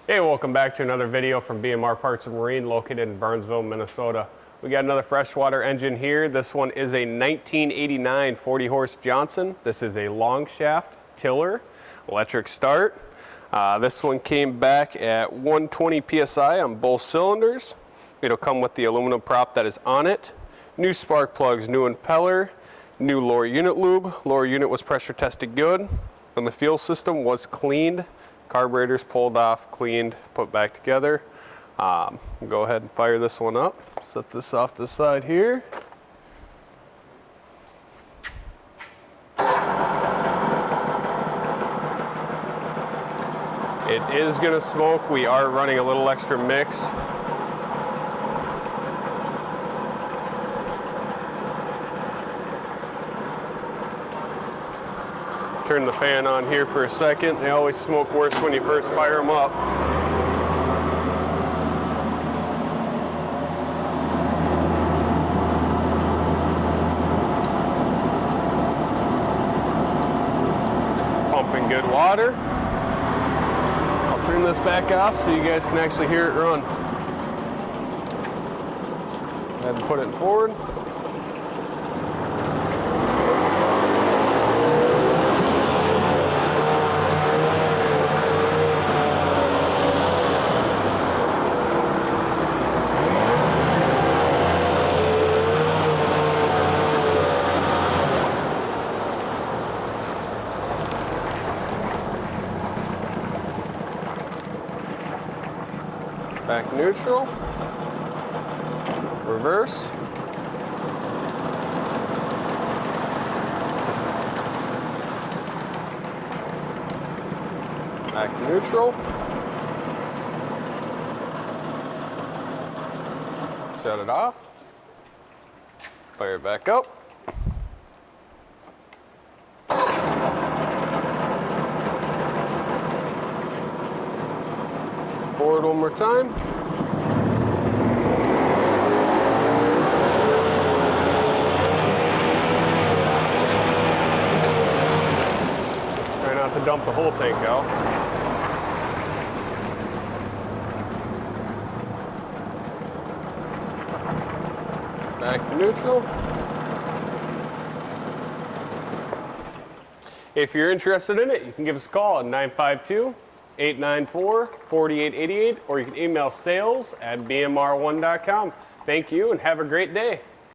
Hey, welcome back to another video from BMR Parts and Marine located in Burnsville, Minnesota. We got another freshwater engine here. This one is a 1989 40 horse Johnson. This is a long shaft tiller, electric start. This one came back at 120 PSI on both cylinders. It'll come with the aluminum prop that is on it. New spark plugs, new impeller, new lower unit lube. Lower unit was pressure tested good. And the fuel system was cleaned. Carburetors pulled off, cleaned, put back together. Go ahead and fire this one up. Set this off to the side here. It is going to smoke. We are running a little extra mix. Turn the fan on here for a second. They always smoke worse when you first fire them up. Pumping good water. I'll turn this back off so you guys can actually hear it run. Go ahead and put it forward. Back neutral, reverse, back neutral, shut it off, fire it back up. Forward one more time. Try not to dump the whole tank out. Back to neutral. If you're interested in it, you can give us a call at 952-894-4888, or you can email sales@bmr1.com. Thank you and have a great day.